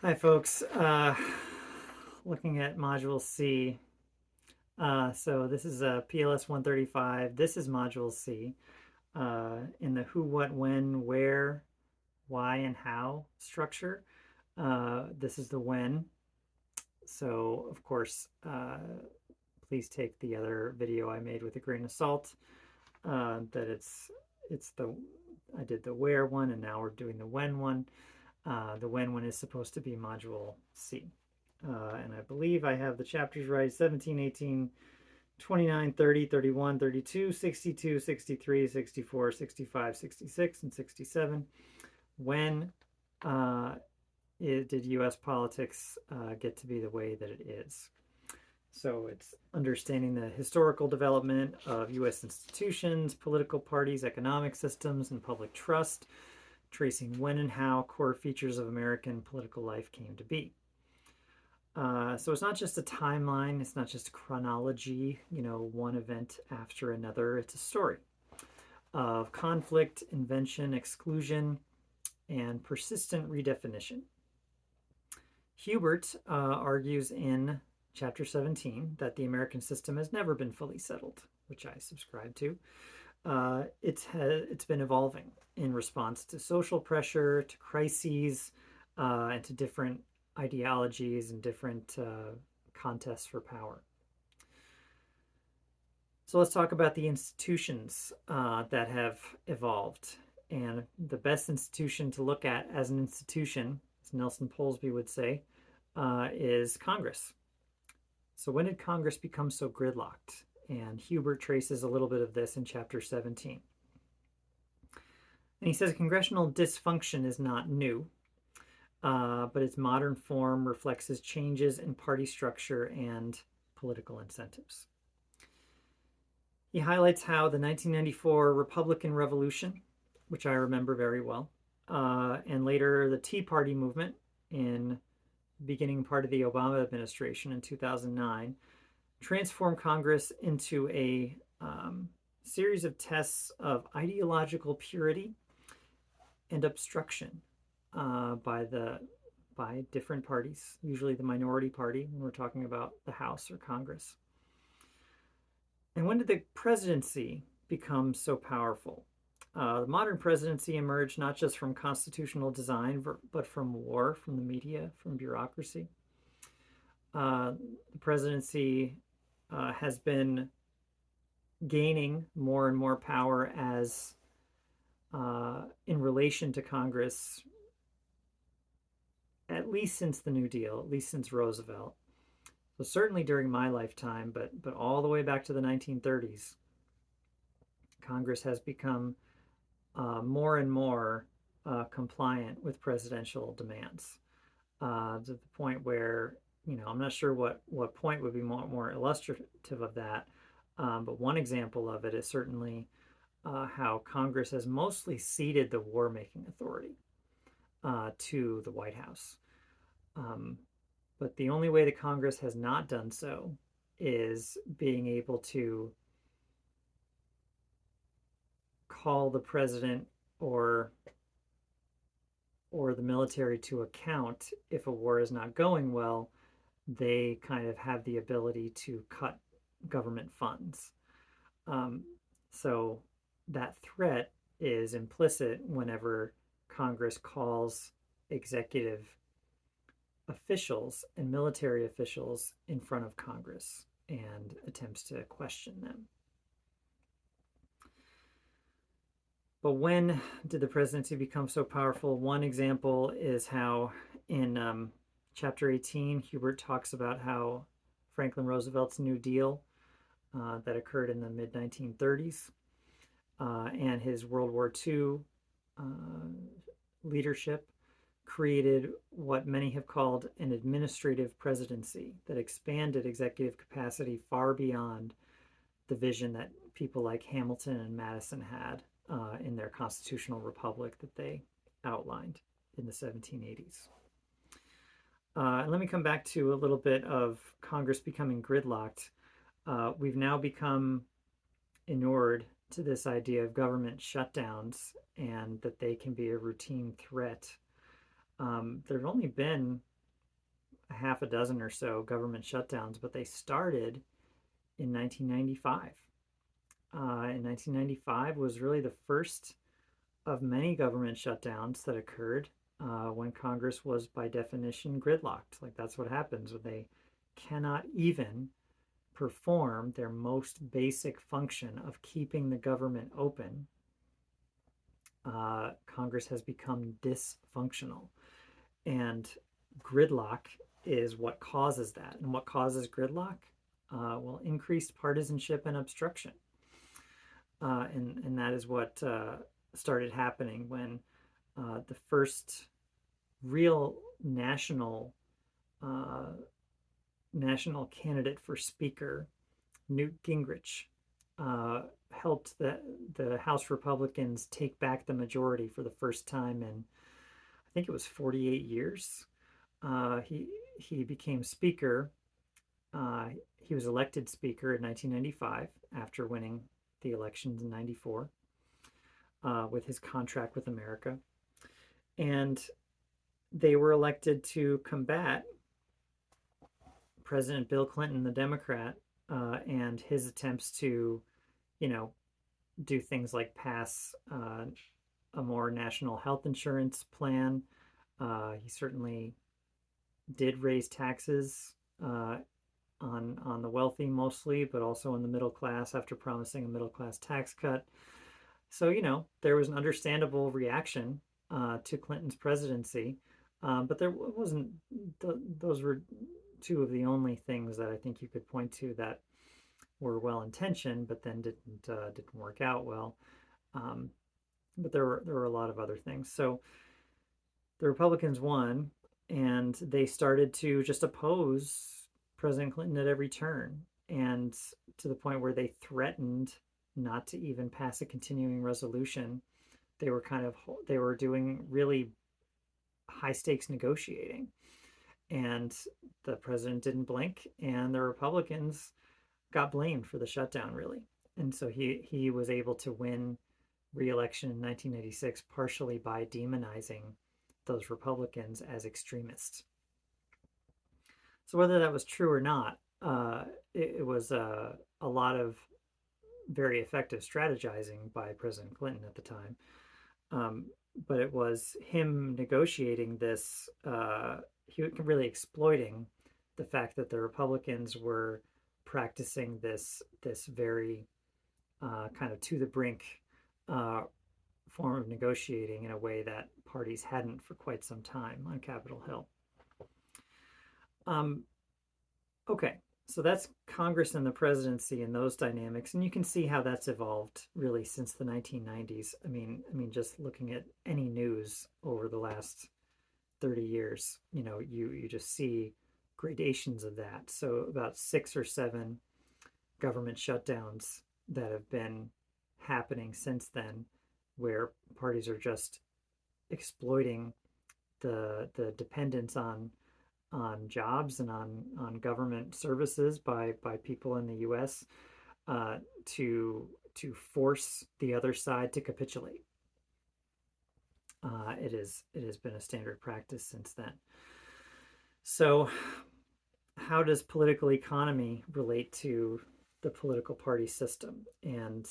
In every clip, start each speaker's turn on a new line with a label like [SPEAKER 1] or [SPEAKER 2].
[SPEAKER 1] Hi, folks. Looking at Module C. So this is a PLS 135. This is Module C in the who, what, when, where, why, and how structure. This is the when. So, of course, please take the other video I made with a grain of salt. That it's the I did the where one, and now we're doing the when one. The when one is supposed to be Module C. And I believe I have the chapters right: 17, 18, 29, 30, 31, 32, 62, 63, 64, 65, 66, and 67. When did U.S. politics get to be the way that it is? So it's understanding the historical development of U.S. institutions, political parties, economic systems, and public trust, tracing when and how core features of American political life came to be. So it's not just a timeline, it's not just a chronology, one event after another. It's a story of conflict, invention, exclusion, and persistent redefinition. Hubert argues in chapter 17 that the American system has never been fully settled, which I subscribe to. It's been evolving in response to social pressure, to crises, and to different ideologies and different contests for power. So let's talk about the institutions that have evolved. And the best institution to look at as an institution, as Nelson Polsby would say, is Congress. So when did Congress become so gridlocked? And Hubert traces a little bit of this in chapter 17. And he says congressional dysfunction is not new, but its modern form reflects his changes in party structure and political incentives. He highlights how the 1994 Republican Revolution, which I remember very well, and later the Tea Party movement in the beginning part of the Obama administration in 2009, transformed Congress into a series of tests of ideological purity and obstruction by different parties, usually the minority party when we're talking about the House or Congress. And when did the presidency become so powerful? The modern presidency emerged not just from constitutional design, but from war, from the media, from bureaucracy. The presidency has been gaining more and more power as in relation to Congress, at least since the New Deal, at least since Roosevelt. So certainly during my lifetime, but all the way back to the 1930s, Congress has become more and more compliant with presidential demands to the point where, I'm not sure what point would be more illustrative of that, but one example of it is certainly how Congress has mostly ceded the war-making authority to the White House. But the only way the Congress has not done so is being able to call the president or the military to account if a war is not going well. They kind of have the ability to cut government funds. So that threat is implicit whenever Congress calls executive officials and military officials in front of Congress and attempts to question them. But when did the presidency become so powerful? One example is how in chapter 18, Hubert talks about how Franklin Roosevelt's New Deal that occurred in the mid 1930s and his World War II leadership created what many have called an administrative presidency that expanded executive capacity far beyond the vision that people like Hamilton and Madison had in their constitutional republic that they outlined in the 1780s. Let me come back to a little bit of Congress becoming gridlocked. We've now become inured to this idea of government shutdowns and that they can be a routine threat There have only been a half a dozen or so government shutdowns, but they started in 1995. In 1995 was really the first of many government shutdowns that occurred when Congress was, by definition, gridlocked. Like, that's what happens when they cannot even perform their most basic function of keeping the government open. Congress has become dysfunctional. And gridlock is what causes that. And what causes gridlock? Well, increased partisanship and obstruction. And that is what started happening when the first real uh, national candidate for speaker, Newt Gingrich, helped the House Republicans take back the majority for the first time in, I think it was 48 years. He became speaker. Uh, he was elected speaker in 1995 after winning the elections in 94 with his contract with America. And they were elected to combat President Bill Clinton, the Democrat, and his attempts to, you know, do things like pass a more national health insurance plan. He certainly did raise taxes on the wealthy mostly, but also on the middle class after promising a middle class tax cut. So, there was an understandable reaction to Clinton's presidency, but there wasn't, those were two of the only things that I think you could point to that were well intentioned, but then didn't work out well. Um, but there were a lot of other things. So the Republicans won, and they started to just oppose President Clinton at every turn, and to the point where they threatened not to even pass a continuing resolution. They were doing really high stakes negotiating, and the president didn't blink, and the Republicans got blamed for the shutdown, really. And so he was able to win re-election in 1986 partially by demonizing those Republicans as extremists. So whether that was true or not, it was a lot of very effective strategizing by President Clinton at the time. But it was him negotiating this, he really exploiting the fact that the Republicans were practicing this very kind of to the brink uh, form of negotiating in a way that parties hadn't for quite some time on Capitol Hill. Um, okay, so that's Congress and the presidency and those dynamics, and you can see how that's evolved really since the 1990s. Just looking at any news over the last 30 years, you just see gradations of that. So about 6 or 7 government shutdowns that have been happening since then, where parties are just exploiting the dependence on jobs and on government services by people in the U.S. To force the other side to capitulate. It has been a standard practice since then. So, how does political economy relate to the political party system, and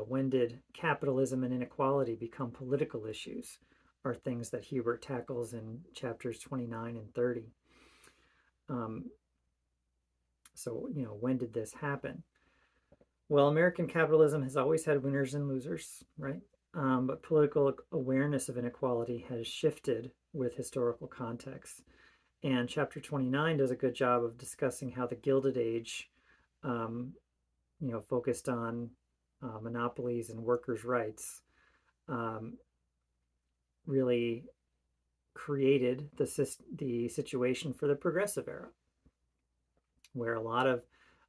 [SPEAKER 1] when did capitalism and inequality become political issues? Are things that Hubert tackles in chapters 29 and 30. So, when did this happen? Well, American capitalism has always had winners and losers, right? But political awareness of inequality has shifted with historical context. And chapter 29 does a good job of discussing how the Gilded Age, focused on monopolies and workers' rights, really created the situation for the Progressive Era, where a lot of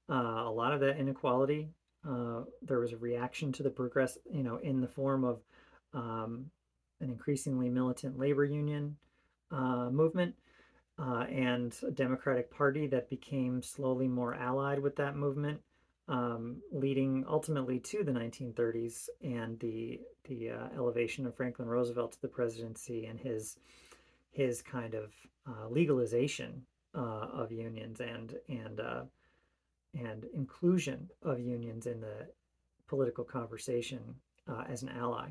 [SPEAKER 1] that inequality, there was a reaction to the in the form of an increasingly militant labor union movement, and a Democratic Party that became slowly more allied with that movement, leading ultimately to the 1930s and the elevation of Franklin Roosevelt to the presidency and his his kind of legalization of unions and inclusion of unions in the political conversation as an ally.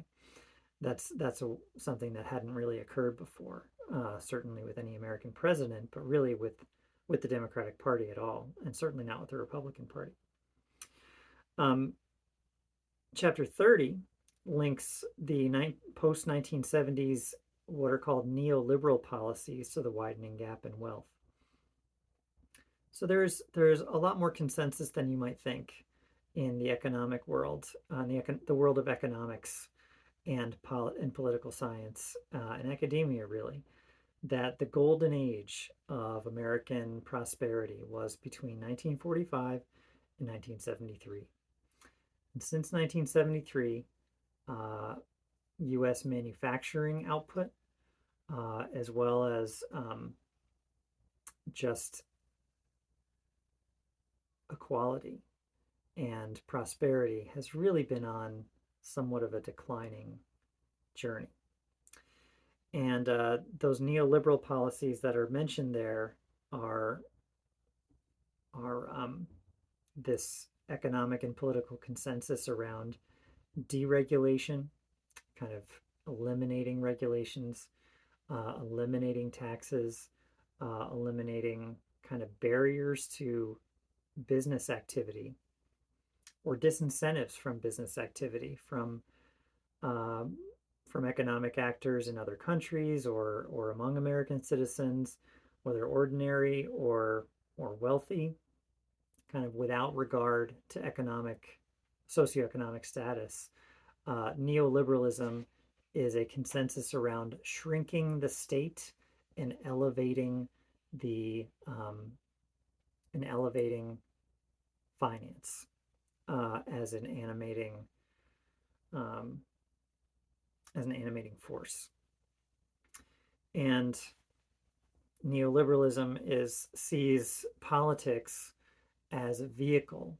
[SPEAKER 1] Something that hadn't really occurred before, certainly with any American president, but really with the Democratic Party at all, and certainly not with the Republican Party. Um, Chapter 30 links the post 1970s what are called neoliberal policies to the widening gap in wealth. So there's a lot more consensus than you might think in the economic world, the world of economics and political science and academia, really, that the golden age of American prosperity was between 1945 and 1973. And since 1973, U.S. manufacturing output, as well as just equality and prosperity, has really been on somewhat of a declining journey. And those neoliberal policies that are mentioned there are this economic and political consensus around deregulation, kind of eliminating regulations, eliminating taxes, eliminating kind of barriers to business activity or disincentives from business activity from economic actors in other countries or among American citizens, whether ordinary or wealthy, kind of without regard to socioeconomic status. Neoliberalism is a consensus around shrinking the state and elevating the and elevating finance as an um, animating force. And neoliberalism sees politics as a vehicle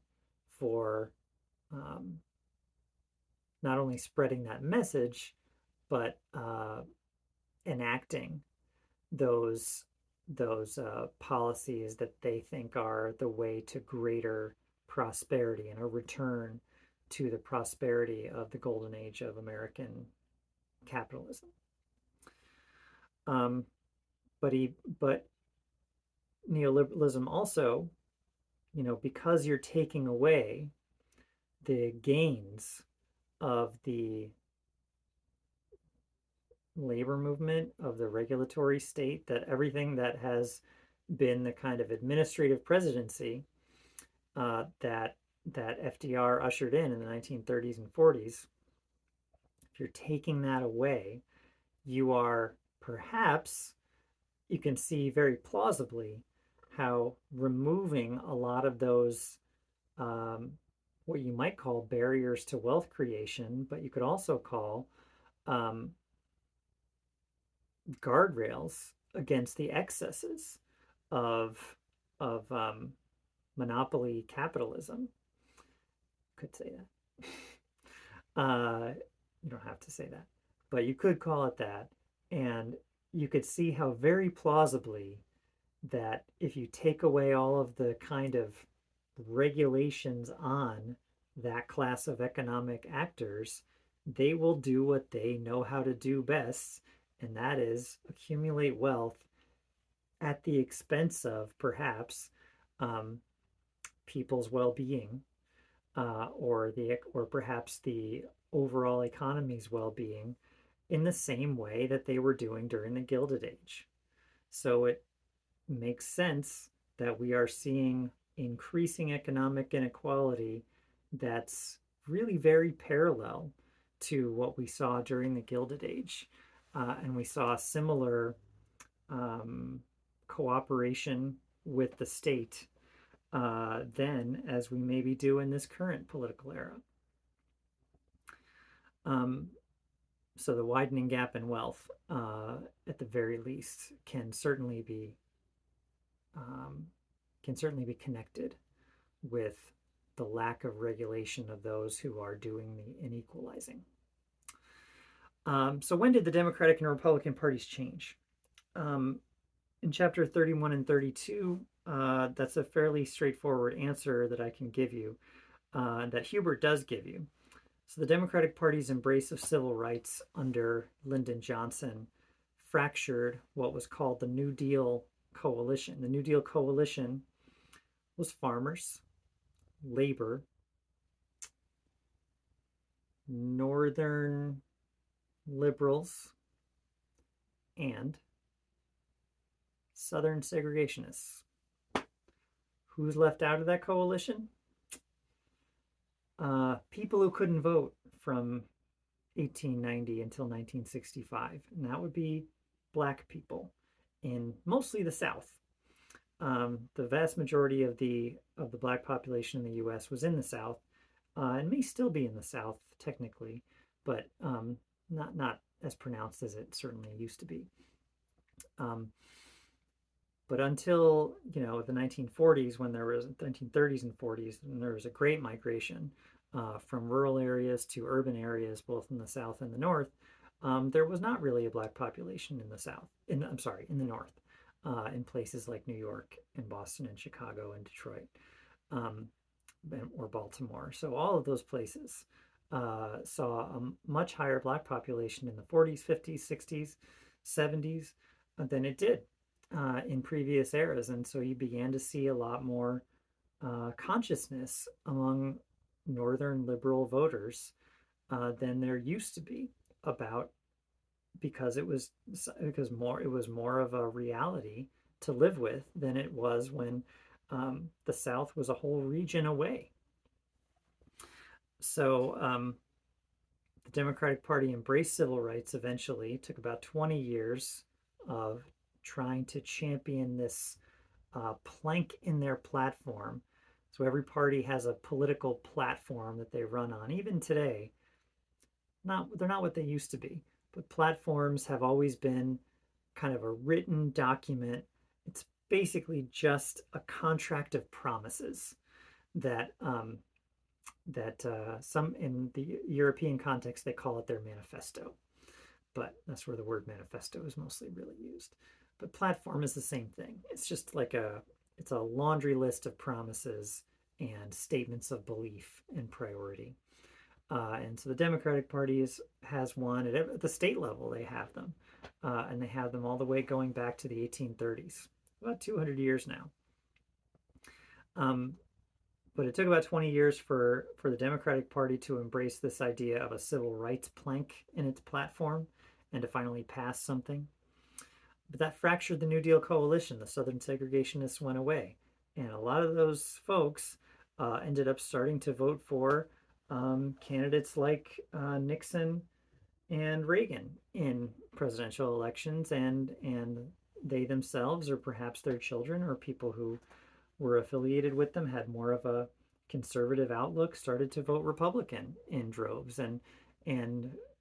[SPEAKER 1] for not only spreading that message, but enacting those policies that they think are the way to greater prosperity and a return to the prosperity of the golden age of American capitalism. But neoliberalism also, because you're taking away the gains of the labor movement, of the regulatory state, that everything that has been the kind of administrative presidency that FDR ushered in the 1930s and 40s, if you're taking that away, you are perhaps, you can see very plausibly how removing a lot of those what you might call barriers to wealth creation, but you could also call guardrails against the excesses of monopoly capitalism. Could say that. You don't have to say that, but you could call it that. And you could see how very plausibly that if you take away all of the kind of regulations on that class of economic actors, they will do what they know how to do best, and that is accumulate wealth at the expense of perhaps people's well-being or perhaps the overall economy's well-being in the same way that they were doing during the Gilded Age. So it makes sense that we are seeing increasing economic inequality that's really very parallel to what we saw during the Gilded Age. And we saw similar cooperation with the state then as we maybe do in this current political era. So the widening gap in wealth, at the very least, can certainly be connected with the lack of regulation of those who are doing the inequalizing. So when did the Democratic and Republican parties change? Um, in chapter 31 and 32, that's a fairly straightforward answer that I can give you, that Hubert does give you. So the Democratic Party's embrace of civil rights under Lyndon Johnson fractured what was called the New Deal coalition. The New Deal coalition was farmers, labor, northern liberals, and southern segregationists. Who's left out of that coalition? People who couldn't vote from 1890 until 1965, and that would be black people in mostly the South. The vast majority of the black population in the U.S. was in the South, and may still be in the South technically, but not as pronounced as it certainly used to be. Um, but until the 1940s, when there was 1930s and 40s, when there was a great migration from rural areas to urban areas, both in the South and the North, there was not really a black population in the South. I'm sorry, in the North, in places like New York and Boston and Chicago and Detroit, um, or Baltimore. So all of those places saw a much higher black population in the 40s, 50s, 60s, 70s than it did in previous eras. And so you began to see a lot more consciousness among Northern liberal voters than there used to be about, because it was more of a reality to live with than it was when the South was a whole region away. So the Democratic Party embraced civil rights eventually. It took about 20 years of trying to champion this plank in their platform. So every party has a political platform that they run on. Even today, they're not what they used to be, but platforms have always been kind of a written document. It's basically just a contract of promises that some in the European context they call it their manifesto, but that's where the word manifesto is mostly really used. But platform is the same thing. It's just like it's a laundry list of promises and statements of belief and priority. And so the Democratic Party has one at the state level. They have them, and they have them all the way going back to the 1830s, about 200 years now. Um, but it took about 20 years for the Democratic Party to embrace this idea of a civil rights plank in its platform and to finally pass something. But that fractured the New Deal coalition. The Southern segregationists went away. And a lot of those folks ended up starting to vote for candidates like Nixon and Reagan in presidential elections, and they themselves, or perhaps their children, or people who were affiliated with them, had more of a conservative outlook, started to vote Republican in droves. And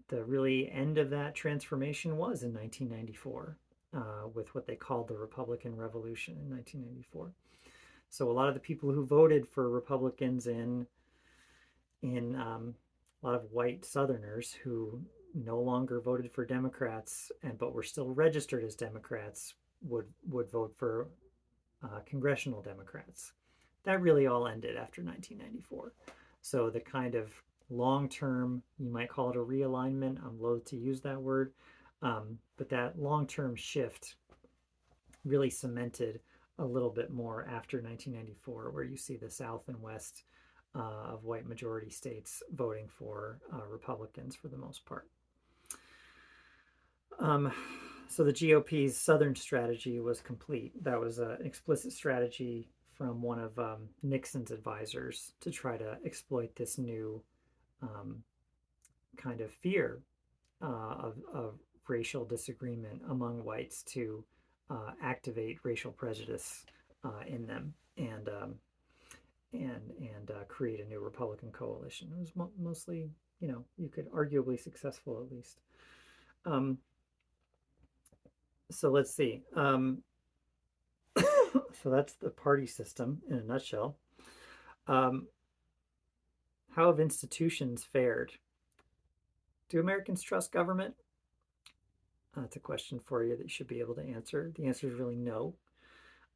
[SPEAKER 1] the really end of that transformation was in 1994 with what they called the Republican Revolution in 1994. So a lot of the people who voted for Republicans in a lot of white Southerners who no longer voted for Democrats but were still registered as Democrats would vote for congressional Democrats. That really all ended after 1994. So the kind of long-term, you might call it a realignment. I'm loath to use that word, but that long-term shift really cemented a little bit more after 1994, where you see the South and West of white majority states voting for Republicans for the most part. So the GOP's Southern strategy was complete. That was an explicit strategy from one of Nixon's advisors to try to exploit this new kind of fear of racial disagreement among whites to activate racial prejudice in them and create a new Republican coalition. It was mostly, you could arguably successful at least. So let's see. So that's the party system in a nutshell. How have institutions fared? Do Americans trust government? That's a question for you that you should be able to answer. The answer is really no.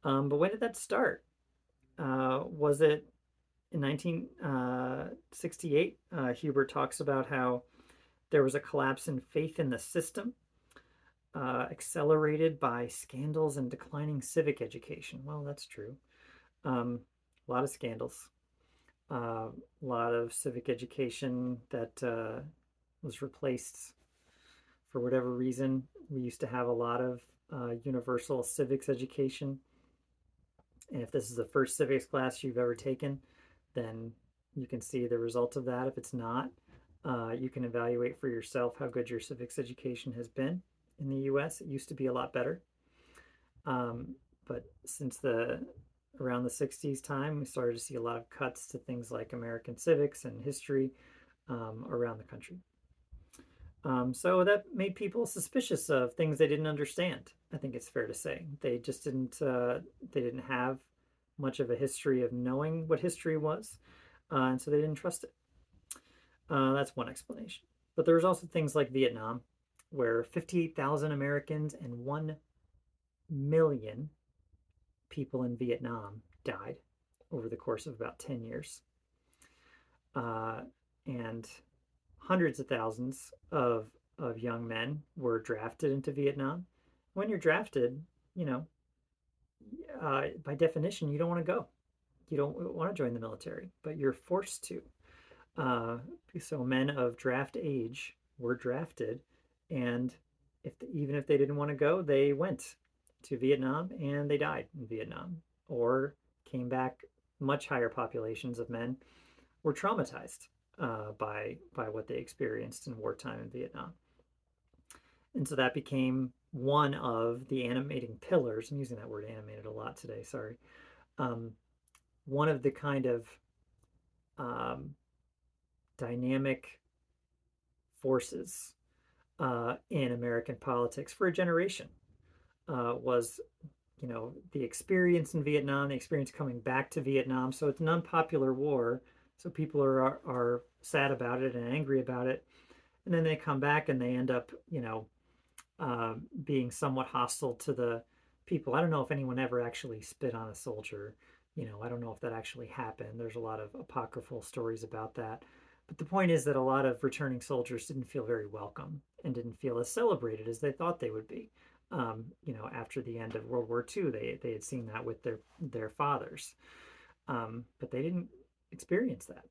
[SPEAKER 1] But when did that start? Was it in 1968? Hubert talks about how there was a collapse in faith in the system, accelerated by scandals and declining civic education. Well, that's true. A lot of scandals, a lot of civic education that was replaced for whatever reason. We used to have a lot of universal civics education. And if this is the first civics class you've ever taken, then you can see the result of that. If it's not, you can evaluate for yourself how good your civics education has been in the US. It used to be a lot better. But since around the 60s time, we started to see a lot of cuts to things like American civics and history around the country. So that made people suspicious of things they didn't understand. I think it's fair to say they just they didn't have much of a history of knowing what history was, and so they didn't trust it. That's one explanation. But there was also things like Vietnam, where 58,000 Americans and 1 million people in Vietnam died over the course of about 10 years. And hundreds of thousands of young men were drafted into Vietnam. When you're drafted, you know, by definition, you don't want to go. You don't want to join the military, but you're forced to. So men of draft age were drafted, and even if they didn't want to go, they went to Vietnam and they died in Vietnam, or came back. Much higher populations of men were traumatized by what they experienced in wartime in Vietnam. And so that became one of the animating pillars. I'm using that word animated a lot today, sorry. One of the kind of dynamic forces in American politics for a generation was, the experience in Vietnam, the experience coming back to Vietnam. So it's an unpopular war. So people are sad about it and angry about it. And then they come back and they end up, being somewhat hostile to the people. I don't know if anyone ever actually spit on a soldier. I don't know if that actually happened. There's a lot of apocryphal stories about that. But the point is that a lot of returning soldiers didn't feel very welcome and didn't feel as celebrated as they thought they would be. After the end of World War II, they had seen that with their fathers, but they didn't experience that.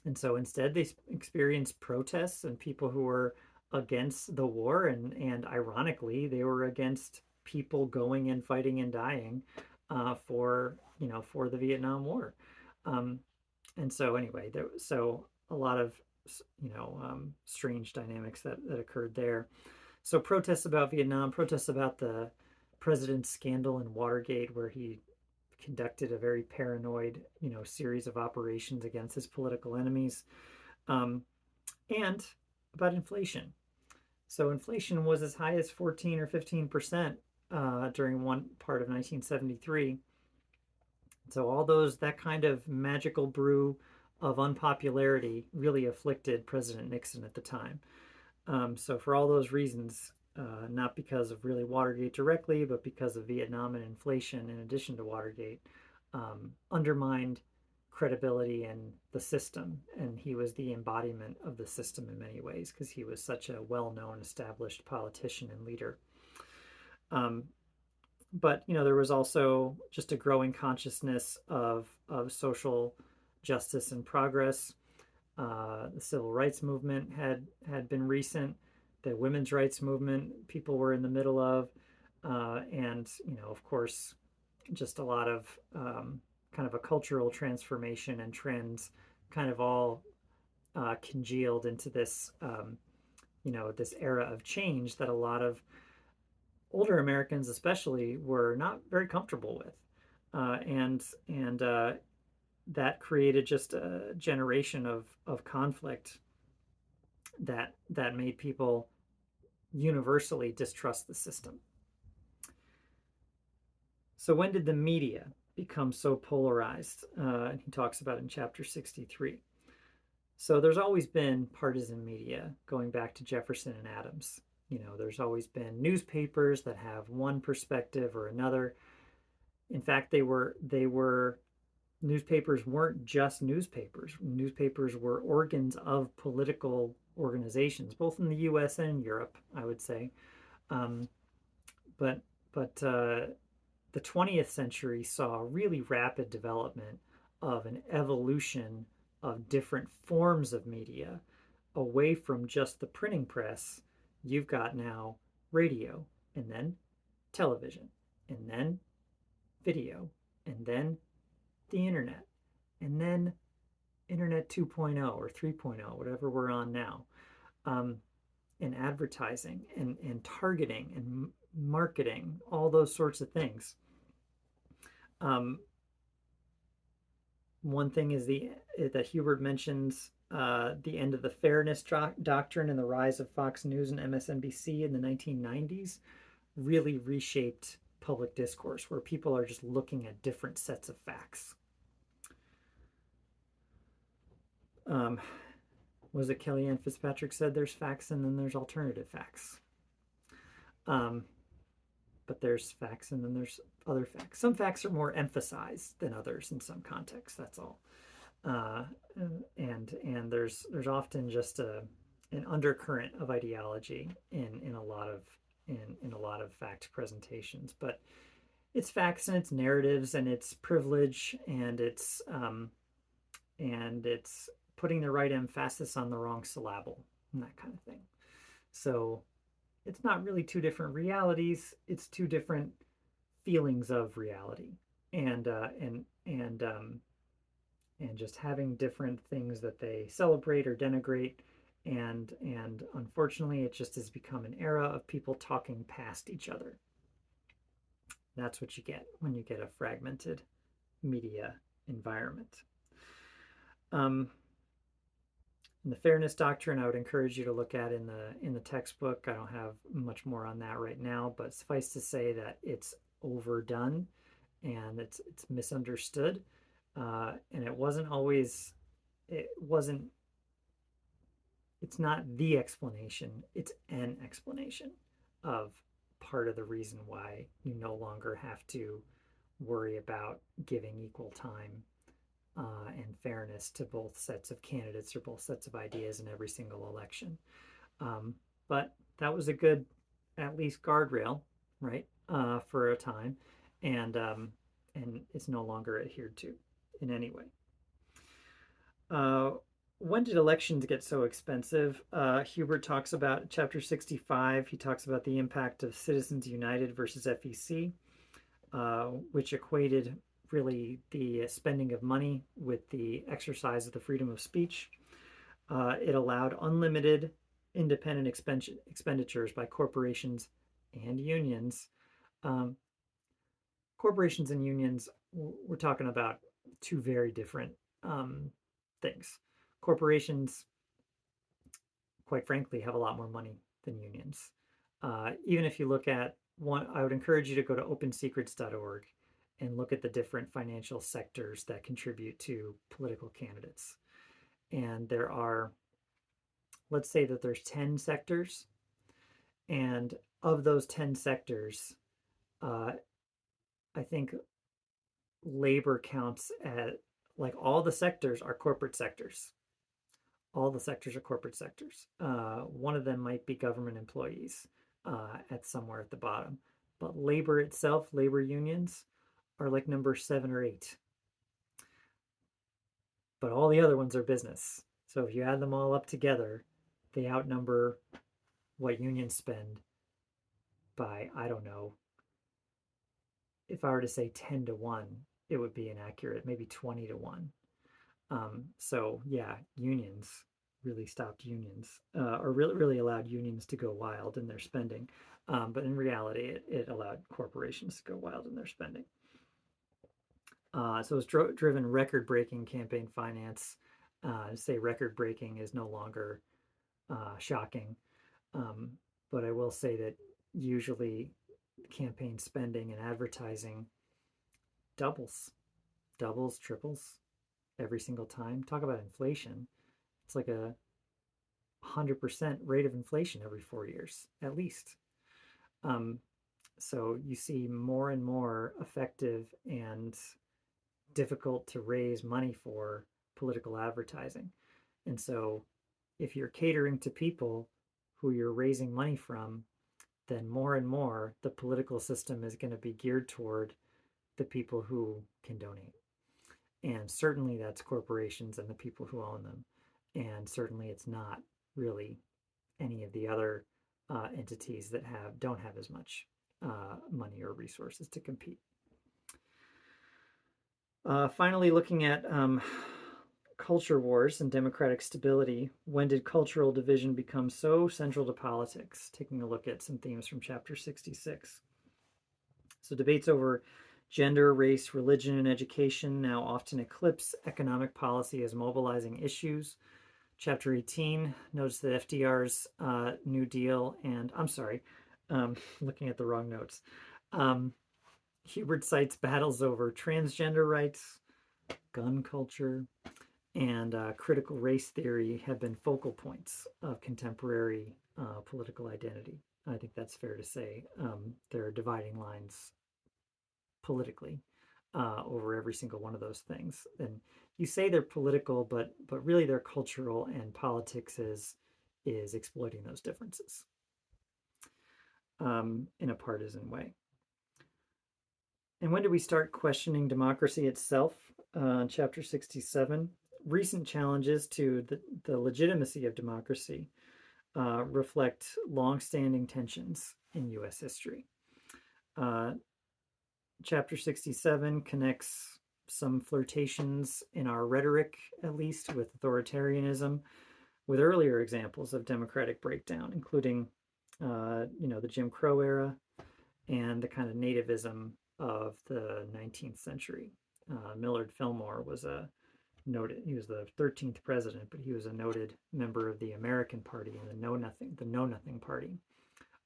[SPEAKER 1] And so instead, they experienced protests and people who were against the war, and ironically, they were against people going and fighting and dying for the Vietnam War. And so anyway, so a lot of strange dynamics that occurred there. So protests about Vietnam, protests about the president's scandal in Watergate, where he conducted a very paranoid, series of operations against his political enemies, and about inflation. So inflation was as high as 14 or 15% during one part of 1973. So all that kind of magical brew of unpopularity really afflicted President Nixon at the time. So for all those reasons, not because of really Watergate directly, but because of Vietnam and inflation, in addition to Watergate, undermined credibility in the system. And he was the embodiment of the system in many ways, because he was such a well-known, established politician and leader. But there was also just a growing consciousness of social justice and progress. The civil rights movement had been recent. The women's rights movement people were in the middle of, and of course, just a lot of kind of a cultural transformation and trends, kind of all congealed into this this era of change that a lot of older Americans, especially, were not very comfortable with, and that created just a generation of conflict that made people universally distrust the system. So when did the media become so polarized? And he talks about it in chapter 63. So there's always been partisan media going back to Jefferson and Adams. There's always been newspapers that have one perspective or another. In fact, they were newspapers weren't just newspapers. Newspapers were organs of political organizations, both in the U.S. and in Europe, I would say. Um, but but the 20th century saw a really rapid development of an evolution of different forms of media away from just the printing press. You've got now radio, and then television, and then video, and then the internet, and then internet 2.0 or 3.0, whatever we're on now, um, and advertising and targeting and marketing, all those sorts of things. Um, One thing is that Hubert mentions the end of the fairness doctrine and the rise of Fox News and MSNBC in the 1990s really reshaped public discourse, where people are just looking at different sets of facts. Um, was it Kellyanne Fitzpatrick said there's facts and then there's alternative facts? Um, but there's facts and then there's other facts. Some facts are more emphasized than others in some contexts. That's all. Uh, and there's often just an undercurrent of ideology in a lot of in a lot of fact presentations. But it's facts and it's narratives and it's privilege and it's putting the right emphasis on the wrong syllable and that kind of thing. So it's not really two different realities. It's two different feelings of reality, and and just having different things that they celebrate or denigrate. And unfortunately, it just has become an era of people talking past each other. That's what you get when you get a fragmented media environment. Um, and the fairness doctrine, I would encourage you to look at in the textbook. I don't have much more on that right now, but suffice to say that it's overdone and it's misunderstood, and it wasn't it's not the explanation, it's an explanation of part of the reason why you no longer have to worry about giving equal time and fairness to both sets of candidates or both sets of ideas in every single election. But that was a good, at least, guardrail, right, for a time, and it's no longer adhered to in any way. Uh, when did elections get so expensive? Hubert talks about chapter 65. He talks about the impact of Citizens United versus FEC, which equated really the spending of money with the exercise of the freedom of speech. It allowed unlimited independent expenditures by corporations and unions. Um, Corporations and unions, we're talking about two very different things. Corporations, quite frankly, have a lot more money than unions. Even if you look at one, I would encourage you to go to opensecrets.org and look at the different financial sectors that contribute to political candidates. And there are, let's say that there's 10 sectors, and of those 10 sectors, I think labor counts at, like, all the sectors are corporate sectors. All the sectors are corporate sectors. One of them might be government employees at somewhere at the bottom. But labor itself, labor unions, are like number 7 or 8. But all the other ones are business. So if you add them all up together, they outnumber what unions spend by, I don't know, if I were to say 10 to 1, it would be inaccurate, maybe 20 to 1. So yeah, unions really stopped unions, or really allowed unions to go wild in their spending. But in reality, it allowed corporations to go wild in their spending. So it's driven record-breaking campaign finance. To say record-breaking is no longer shocking. But I will say that usually campaign spending and advertising doubles, triples every single time. Talk about inflation. It's like 100% rate of inflation every 4 years, at least. Um, so you see more and more effective and difficult to raise money for political advertising. And so if you're catering to people who you're raising money from, then more and more the political system is going to be geared toward the people who can donate. And certainly that's corporations and the people who own them. And certainly it's not really any of the other entities that don't have as much money or resources to compete. Finally, looking at culture wars and democratic stability, when did cultural division become so central to politics? Taking a look at some themes from chapter 66. So debates over gender, race, religion, and education now often eclipse economic policy as mobilizing issues. Chapter 18, notice that FDR's New Deal, and I'm sorry, looking at the wrong notes. Hubert cites battles over transgender rights, gun culture, and critical race theory have been focal points of contemporary political identity. I think that's fair to say. There are dividing lines politically over every single one of those things. And you say they're political, but really they're cultural, and politics is exploiting those differences in a partisan way. And when do we start questioning democracy itself? Chapter 67, recent challenges to the legitimacy of democracy reflect longstanding tensions in U.S. history. Chapter 67 connects some flirtations in our rhetoric, at least, with authoritarianism, with earlier examples of democratic breakdown, including, the Jim Crow era and the kind of nativism of the 19th century. Millard Fillmore was he was the 13th president, but he was a noted member of the American Party and the Know Nothing Party,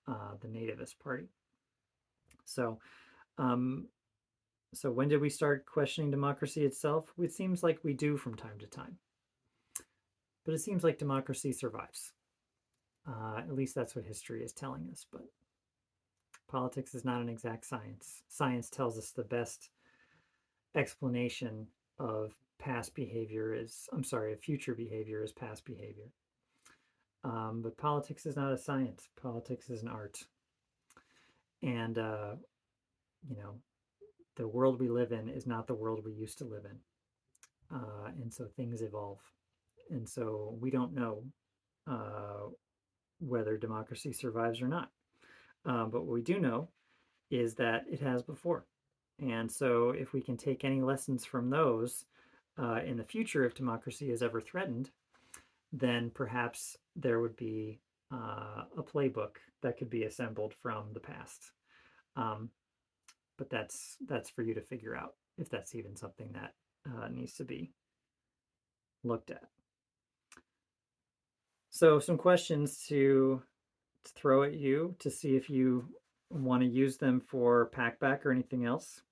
[SPEAKER 1] the Nativist Party. So when did we start questioning democracy itself? It seems like we do from time to time. But it seems like democracy survives. At least that's what history is telling us. But politics is not an exact science. Science tells us the best explanation of future behavior is past behavior. But politics is not a science. Politics is an art. And, the world we live in is not the world we used to live in. And so things evolve. And so we don't know whether democracy survives or not. But what we do know is that it has before. And so if we can take any lessons from those in the future, if democracy is ever threatened, then perhaps there would be a playbook that could be assembled from the past. But that's for you to figure out if that's even something that needs to be looked at. So some questions to throw at you to see if you want to use them for PACBAC or anything else.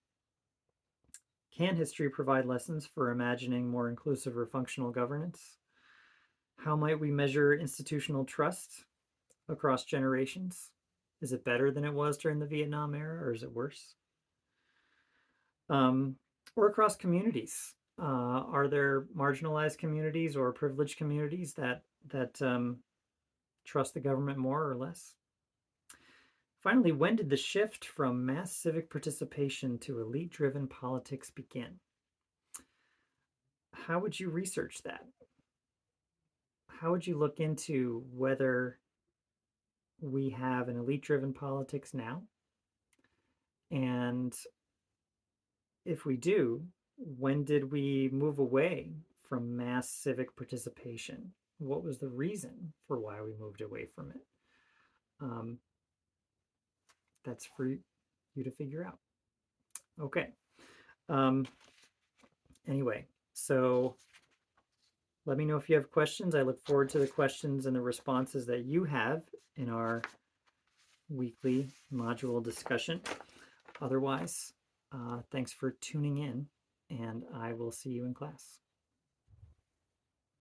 [SPEAKER 1] Can history provide lessons for imagining more inclusive or functional governance? How might we measure institutional trust across generations? Is it better than it was during the Vietnam era, or is it worse? Or across communities. Are there marginalized communities or privileged communities that trust the government more or less? Finally, when did the shift from mass civic participation to elite-driven politics begin? How would you research that? How would you look into whether we have an elite-driven politics now? And if we do, when did we move away from mass civic participation? What was the reason for why we moved away from it? That's for you to figure out. Okay. Anyway, so let me know if you have questions. I look forward to the questions and the responses that you have in our weekly module discussion. Otherwise, thanks for tuning in, and I will see you in class.